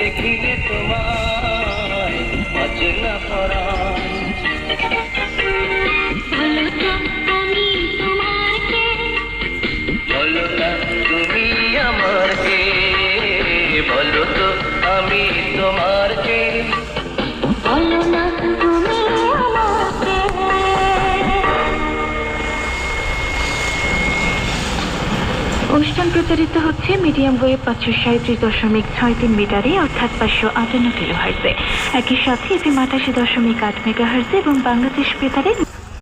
দেখিলে তোমায় অচেনা পরাণ। বলো না তুমি আমার কে, বলো তো আমি তোমার কে, বলো না তুমি আমার কে। অনুষ্ঠান প্রচারিত হচ্ছে মিডিয়াম ওয়েভ 537.63 মিটারে অর্থাৎ 558 কিলোহার্টজে। একই সাথে এফএম 88.8 মেগাহার্টজে এবং বাংলাদেশ বেতারে